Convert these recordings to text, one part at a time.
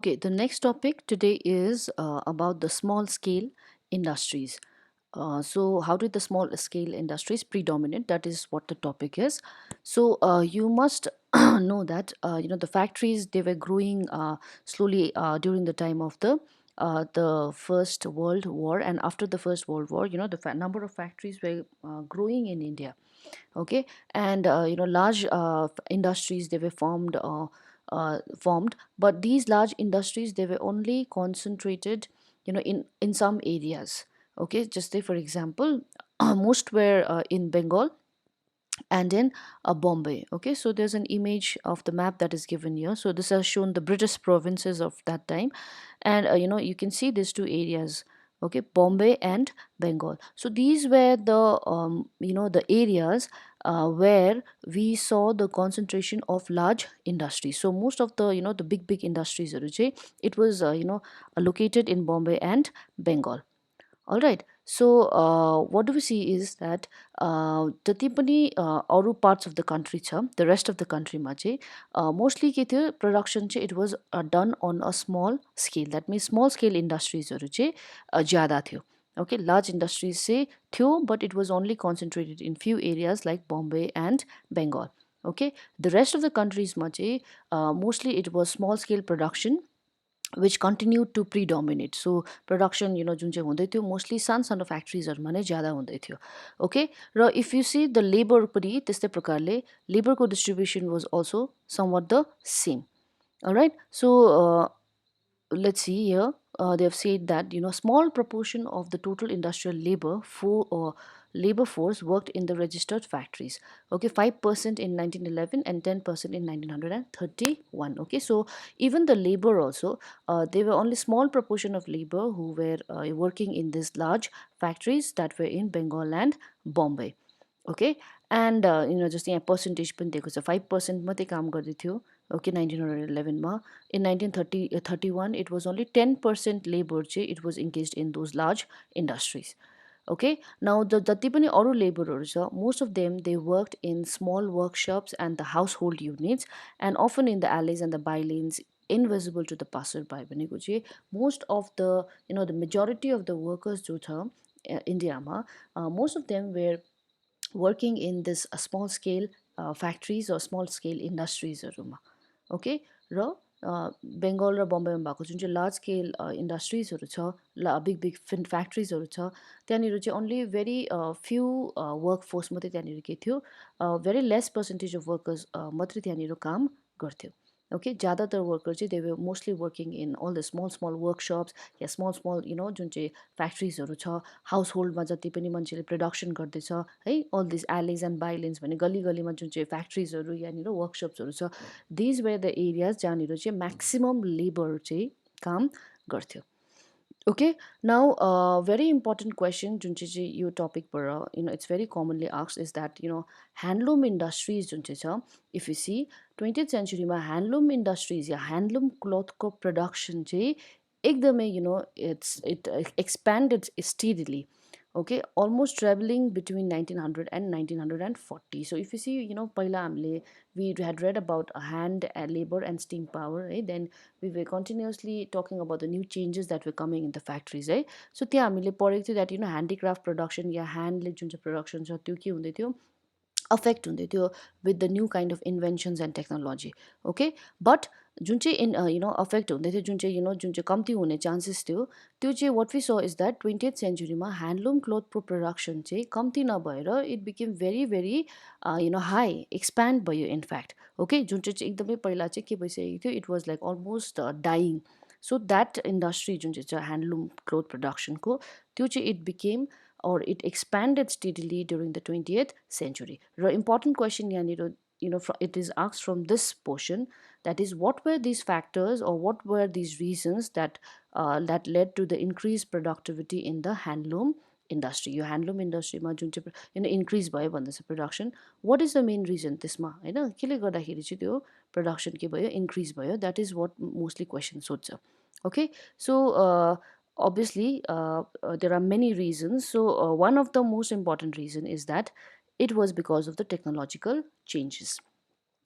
Okay, the next topic today is about the small scale industries. So, how did the small scale industries predominate? That is what the topic is. So, you must know that the factories they were growing slowly during the time of the First World War, and after the First World War, the number of factories were growing in India. Okay, and large industries they were formed, but these large industries they were only concentrated in some areas. Okay, just say for example, most were in Bengal and in Bombay. Okay, so there's an image of the map that is given here. So this has shown the British provinces of that time, and you can see these two areas. Okay, Bombay and Bengal. So these were the areas where we saw the concentration of large industries. So most of the big industries, it was located in Bombay and Bengal. All right. So what do we see is that जति पनि अरू parts of the country छ, the rest of the country मा चाहिँ mostly के थियो production चाहिँ it was done on a small scale. That means small scale industries हरू चाहिँ ज्यादा थियो. Okay, large industries चाहिँ थियो, but it was only concentrated in few areas like Bombay and Bengal. Okay, the rest of the countries मा चाहिँ mostly it was small scale production which continued to predominate. So production जुन चाहिँ हुँदै थियो mostly सानो सानो फ्याक्ट्रिजहरूमा नै ज्यादा हुँदै थियो. ओके, र if you see the labour पनि त्यस्तै प्रकारले लेबरको distribution was also somewhat the same. Alright, so let's see here. They have said that small proportion of the total industrial labor force worked in the registered factories. Okay, 5% in 1911 and 10% in 1931. Okay, so even the labor also, they were only small proportion of labor who were working in these large factories that were in Bengal and Bombay. Okay, and just यहाँ percentage पनि दिएको छ 5% मात्रै काम गर्दै थियो. Okay, 1911 मा. In 1931 it was only 10% labor चाहिँ it was engaged in those large industries. Okay, now the जति पनि अरू laborers छ, most of them they worked in small workshops and the household units, and often in the alleys and the bylanes invisible to the passerby. भनेको चाहिँ most of the majority of the workers जो छ इन्डियामा, most of them were working in this small scale factories or small scale industries. Okay, र बेङ्गल र बम्बईमा भएको जुन चाहिँ लार्ज स्केल इन्डस्ट्रिजहरू छ, बिग फ्याक्ट्रिजहरू छ, त्यहाँनिर चाहिँ only very few work force मात्रै त्यहाँनिर के थियो, very less percentage of workers मात्रै त्यहाँनिर काम गर्थ्यो. ओके, ज़्यादातर वर्कर चाहिँ they were mostly working in all the small small workshops या स्मल स्मल जुन चाहिँ फ्याक्ट्रिजहरू छ, हाउस होल्डमा जति पनि मान्छेले प्रडक्सन गर्दैछ है, all this alleys and bylanes भने गली गलीमा जुन चाहिँ फ्याक्ट्रिजहरू यहाँनिर वर्कसप्सहरू छ, दिज वेयर द एरियाज जहाँनिर चाहिँ म्याक्सिमम लेबर चाहिँ काम गर्थ्यो. Okay, now very important question जुन चाहिँ यो टपिकबाट it's very commonly asked is that handloom industries जुन चाहिँ छ, if you see 20th century मा handloom industries या handloom cloth को production चाहिँ एकदमै it expanded steadily. Okay, almost traveling between 1900 and 1940. So if you see पहिला हामीले we had read about hand labor and steam power, right? Then we were continuously talking about the new changes that were coming in the factories, right? So त्यहाँ हामीले पढेको थियो that handicraft production या handले जुन चाहिँ production छ त्यो के हुँदै थियो, affect हुँदै थियो with the new kind of inventions and technology. Okay, but जुन चाहिँ affect हुँदै थियो, जुन चाहिँ कम्ती हुने चान्सेस थियो, त्यो चाहिँ what we saw is that 20th century मा handloom cloth production चाहिँ कम्ती नभएर it became very very high, expand भयो in fact. Okay, जुन चाहिँ एकदमै पहिला चाहिँ के भइसकेको थियो, it was like almost dying. So that industry जुन चाहिँ छ handloom cloth production को, त्यो चाहिँ it became or it expanded steadily during the 20th century. The important question it is asked from this portion, that is what were these factors or what were these reasons that that led to the increased productivity in the handloom industry. Your handloom industry मा जुन चाहिँ increase भयो भन्दैछ production, what is the main reason त्यसमा हैन केले गर्दाखेरि चाहिँ त्यो production के भयो, increase भयो, that is what mostly question सोध्छ. Okay, so obviously there are many reasons. So one of the most important reason is that it was because of the technological changes.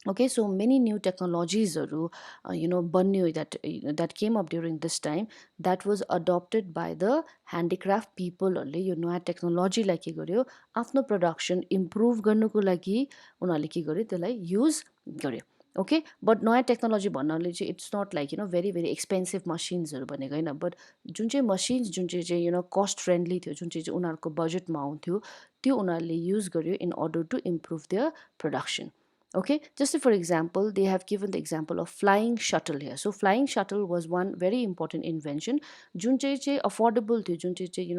Okay, so many new technologies बन्यो that came up during this time, that was adopted by the handicraft पिपलहरूले यो नयाँ टेक्नोलोजीलाई के गर्यो आफ्नो production improve गर्नुको लागि उनीहरूले के गर्यो त्यसलाई युज गर्यो ओके बट नयाँ टेक्नोलोजी भन्नाले चाहिँ it's not like very very expensive मसिन्सहरू भनेको होइन बट जुन चाहिँ मसिन्स जुन चाहिँ कस्ट फ्रेन्डली थियो जुन चाहिँ उनीहरूको बजेटमा आउँथ्यो त्यो उनीहरूले युज गर्यो in order to improve their production Okay, just for example, they have given the example of flying shuttle here. So flying shuttle was one very important invention. जुन चाहिँ affordable थियो जुन चाहिँ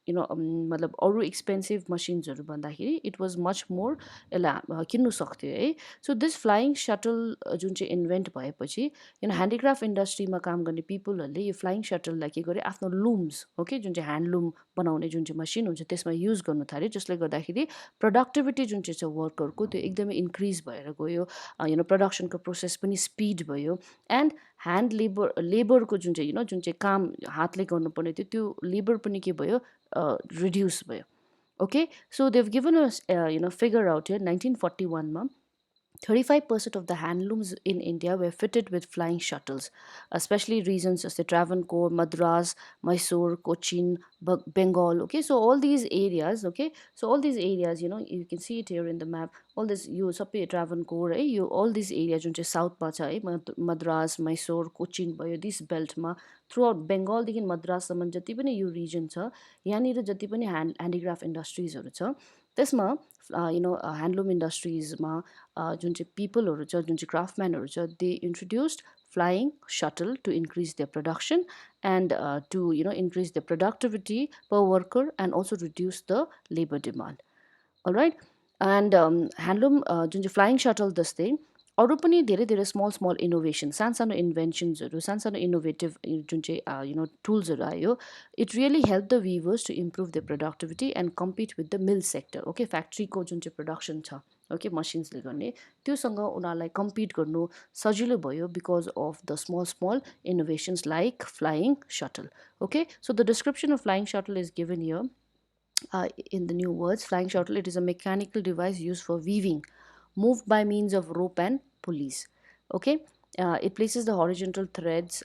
मतलब अरू एक्सपेन्सिभ मसिन्सहरू भन्दाखेरि इट वाज मच मोर यसलाई किन्नु सक्थ्यो है सो दिस फ्लाइङ सटल जुन चाहिँ इन्भेन्ट भएपछि ह्यान्डिक्राफ्ट इन्डस्ट्रीमा काम गर्ने पिपलहरूले यो फ्लाइङ सटललाई के गर्यो आफ्नो लुम्स ओके जुन चाहिँ ह्यान्डलुम बनाउने जुन चाहिँ मसिन हुन्छ त्यसमा युज गर्नु थाल्यो जसले गर्दाखेरि प्रोडक्टिभिटी जुन चाहिँ छ वर्करको त्यो एकदमै इन्क्रिज भएर गयो प्रडक्सनको प्रोसेस पनि स्पिड भयो एन्ड ह्यान्ड लेबरको जुन चाहिँ जुन चाहिँ काम हातले गर्नुपर्ने थियो त्यो लेबर पनि के भयो reduce भयो okay so they've given us figure out here 1941 मा 35% of the handlooms in India were fitted with flying shuttles, especially regions such as Travancore, Madras, Mysore, Cochin, Bengal. Okay, so all these areas, okay, so all these areas, you can see it here in the map. All this, you sabi Travancore, you all these areas, junche south pa cha, Madras, Mysore, Cochin, भयो this belt ma throughout Bengal देखि Madras सम्म जति पनि यो region छ यहाँनिर जति पनि handicraft industries छ त्यसमा ह्यान्डलुम इन्डस्ट्रिजमा जुन चाहिँ पिपलहरू छ जुन चाहिँ क्राफ्टम्यानहरू छ they introduced flying shuttle to increase their production and to increase the productivity per worker and also reduce the labor demand all right and handloom जुन चाहिँ फ्लाइङ सटल जस्तै अरू पनि धेरै धेरै स्मल स्मल इनोभेसन सानसानो इन्भेन्सन्सहरू सानसानो इनोभेटिभ जुन चाहिँ टुल्सहरू आयो it really help the weavers to improve the productivity and compete with the mill sector okay फ्याक्ट्रीको जुन चाहिँ प्रोडक्सन छ ओके मसिन्सले गर्ने त्योसँग उनीहरूलाई कम्पिट गर्नु सजिलो भयो because of the small small innovations like flying subtle okay so the description of flying subtle is given here in the new words flying shuttle it is a mechanical device used for weaving moved by means of rope and pulleys okay it places the horizontal threads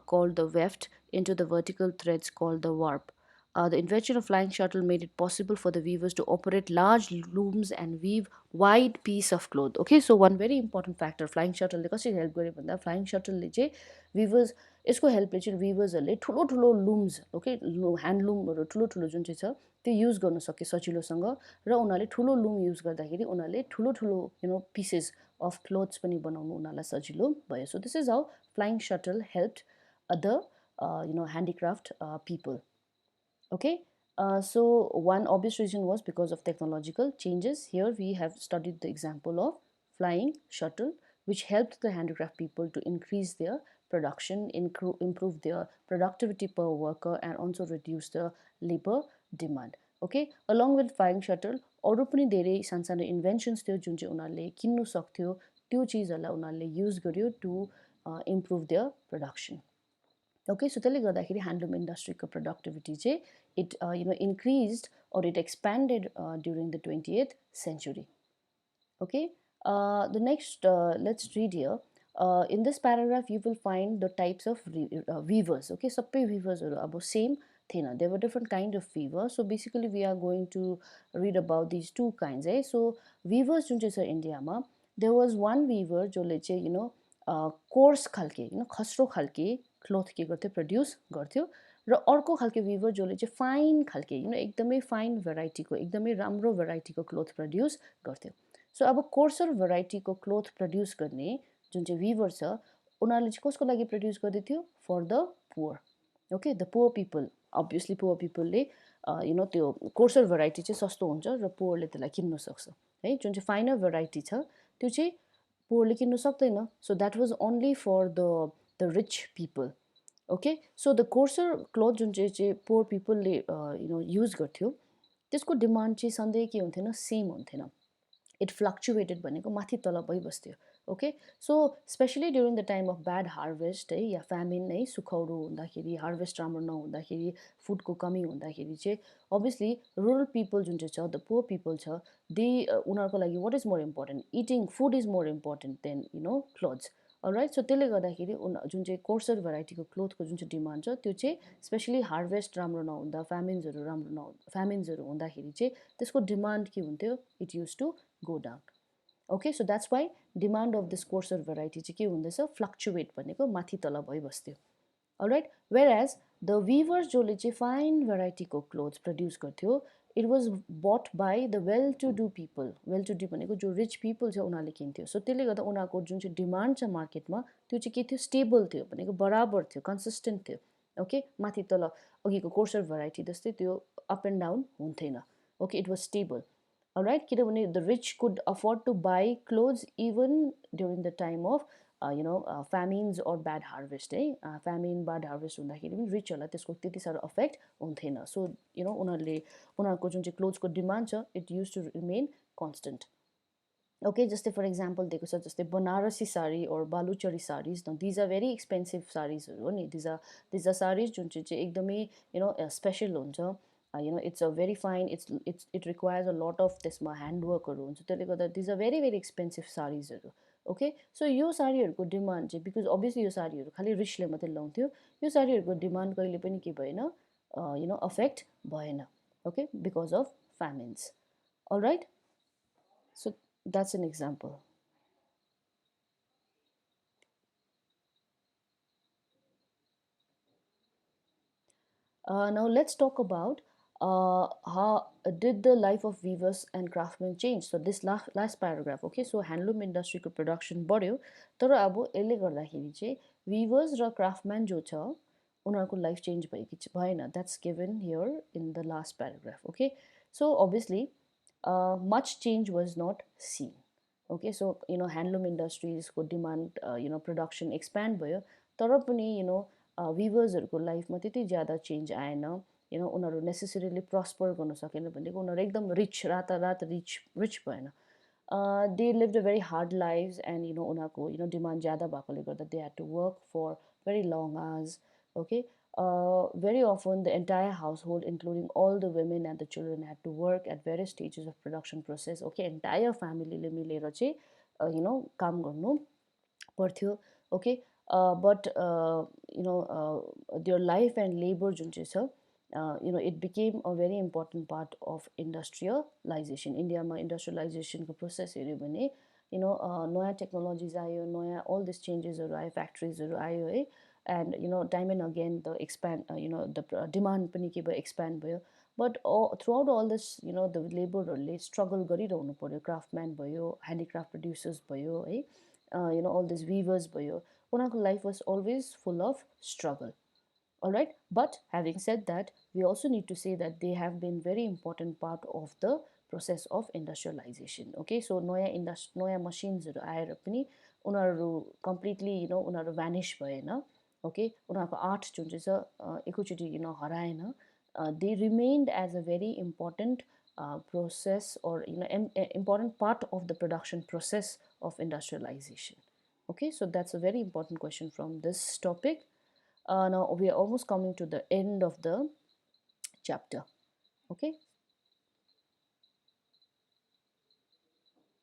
called the weft into the vertical threads called the warp the invention of flying shuttle made it possible for the weavers to operate large looms and weave wide piece of cloth okay so one very important factor flying shuttle कसरी help गर्यो भन्दा flying सटलले चाहिँ weavers यसको हेल्पले चाहिँ विवर्सहरूले ठुलो ठुलो लुम्स okay ह्यान्डलुमहरू ठुलो ठुलो जुन चाहिँ छ त्यो युज गर्न सके सजिलोसँग र उनीहरूले ठुलो लुम युज गर्दाखेरि उनीहरूले ठुलो ठुलो पिसेस अफ क्लोथ्स पनि बनाउनु उनीहरूलाई सजिलो भयो so this is how flying subtle helped other handicraft people okay so one obvious reason was because of technological changes here we have studied the example of flying shuttle which helped the handicraft people to increase their production improve their productivity per worker and also reduce the labor demand okay along with flying shuttle अरू पनि धेरै सानसानो inventions थियो जुन चाहिँ उनीहरूले किन्नु सक्थ्यो त्यो चिजहरूलाई उनीहरूले युज गर्यो to improve their production okay so त्यसले गर्दाखेरि ह्यान्डलुम इन्डस्ट्रीको प्रोडक्टिभिटी चाहिँ it increased or it expanded during the 20th century okay the next let's read here in this paragraph you will find the types of weavers okay सबै weaversहरू अब same थिएन there were different kind of weavers so basically we are going to read about these two kinds so weavers जुन चाहिँ छ इन्डियामा there was one weaver जसले चाहिँ course खालके खस्रो खालके क्लोथ के गर्थ्यो प्रड्युस गर्थ्यो र अर्को खालके विवर जसले चाहिँ फाइन खालके एकदमै फाइन भेराइटीको एकदमै राम्रो भेराइटीको क्लोथ प्रड्युस गर्थ्यो सो अब कोर्सर भेराइटीको क्लोथ प्रड्युस गर्ने जुन चाहिँ विवर छ उनीहरूले चाहिँ कसको लागि प्रड्युस गर्दै थियो for the poor okay the poor people obviously poor पिपलले त्यो कोर्सर भेराइटी चाहिँ सस्तो हुन्छ र पुवरले त्यसलाई किन्न सक्छ है जुन चाहिँ फाइनर भेराइटी छ त्यो चाहिँ पुवरले किन्न सक्दैन so that was only for the rich people okay so the coarser cloth जुन चाहिँ पुवर पिपलले युज गर्थ्यो त्यसको डिमान्ड चाहिँ सधैँ के हुन्थेन सेम हुन्थेन इट फ्लक्चुएटेड भनेको माथि तल भइबस्थ्यो Okay, so especially during the time of bad harvest है या famine है सुखौरो हुँदाखेरि harvest राम्रो नहुँदाखेरि फुडको कमी हुँदाखेरि चाहिँ obviously rural people जुन चाहिँ छ the poor people छ they उनीहरूको लागि what is more important, eating food is more important than clothes. All right, so त्यसले गर्दाखेरि जुन चाहिँ कोर्सर भेराइटीको क्लोथको जुन चाहिँ डिमान्ड छ त्यो चाहिँ स्पेसली हार्भेस्ट राम्रो नहुँदा फ्यामिन्सहरू राम्रो नहुँदा फ्यामिन्सहरू हुँदाखेरि चाहिँ त्यसको डिमान्ड के हुन्थ्यो, it use to go down. Okay, so that's why demand of this coarser variety चाहिँ के हुँदैछ, फ्लक्चुएट भनेको माथि तल भइबस्थ्यो. Alright, whereas the weavers जसले चाहिँ फाइन भेराइटीको क्लोथ्स प्रड्युस गर्थ्यो it was bought by the well to do people. Well to do भनेको जो रिच पिपल छ उनीहरूले किन्थ्यो. सो त्यसले गर्दा उनीहरूको जुन चाहिँ डिमान्ड छ मार्केटमा त्यो चाहिँ के थियो, स्टेबल थियो भनेको बराबर थियो, कन्सिस्टेन्ट थियो. ओके, माथि तल अघिको कोर्सर भेराइटी जस्तै त्यो अप एन्ड डाउन हुन्थेन. Okay, it was stable. Alright, किनभने the rich could afford to buy clothes even during the time of famines or bad harvest है. Famine bad harvest हुँदाखेरि पनि रिचहरूलाई त्यसको त्यति साह्रो अफेक्ट हुन्थेन. सो उनीहरूको जुन चाहिँ क्लोथ्सको डिमान्ड छ it use to remain constant. Okay, जस्तै फर इक्जाम्पल दिएको छ जस्तै बनारसी साडी और Baluchari saris, these are very expensive साडीजहरू हो नि. दिज आर साडीज जुन चाहिँ एकदमै स्पेसल हुन्छ. It's a very fine, it requires a lot of त्यसमा ह्यान्डवर्कहरू हुन्छ. त्यसले गर्दा these are very very expensive साडीजहरू. ओके, सो यो साडीहरूको डिमान्ड चाहिँ बिकज अभियसली यो साडीहरू खालि रिचले मात्रै लाउँथ्यो, यो साडीहरूको डिमान्ड कहिले पनि के भएन, अफेक्ट भएन. Okay, because of famines. Alright, so that's an example. Now let's talk about how did the life of weavers and craftsmen change. So this last paragraph, okay, so handloom industry को production बढ्यो तर अब यसले गर्दाखेरि चाहिँ weavers र craftsmen जो छ उनीहरूको लाइफ चेन्ज भएन. That's given here in the last paragraph. Okay, so obviously much change was not seen. Okay, so handloom industries को demand production expand भयो तर पनि विभर्सहरूको लाइफमा त्यति ज्यादा चेन्ज आएन. उनीहरू नेसेसरीली प्रस्पर गर्न सकेन भनेको उनीहरू एकदम रातारात रिच भएन. They lived a very hard lifes and उनीहरूको डिमान्ड ज्यादा भएकोले गर्दा they had to work for very long hours. Okay, very often the entire household including all the women and the children had to work at various stages of production process. Okay, entire family ले मिलेर चाहिँ काम गर्नु पर्थ्यो. Okay, but their life and labor जुन चाहिँ छ it became a very important part of industrialization. इन्डियामा इन्डस्ट्रियलाइजेसनको प्रोसेस हेऱ्यो भने नयाँ टेक्नोलोजिज आयो, नयाँ all these चेन्जेसहरू आयो, फ्याक्ट्रिजहरू आयो है. And time and again the expand the demand पनि के भयो, एक्सप्यान्ड भयो. But throughout all this the लेबरहरूले स्ट्रगल गरिरहनु पऱ्यो. क्राफ्टम्यान भयो, ह्यान्डिक्राफ्ट प्रड्युसर्स भयो है, all these weavers भयो, उनीहरूको life was always full of struggle. All right, but having said that we also need to say that they have been very important part of the process of industrialization. Okay, so नयाँ मसिन्सहरू आएर पनि उनीहरू completely उनीहरू भ्यानिस भएन. Okay, उनीहरूको art जुन चाहिँ छ एकैचोटि हराएन. They remained as a very important process or important part of the production process of industrialization. Okay, so that's a very important question from this topic. Now we are almost coming to the end of the chapter. Okay,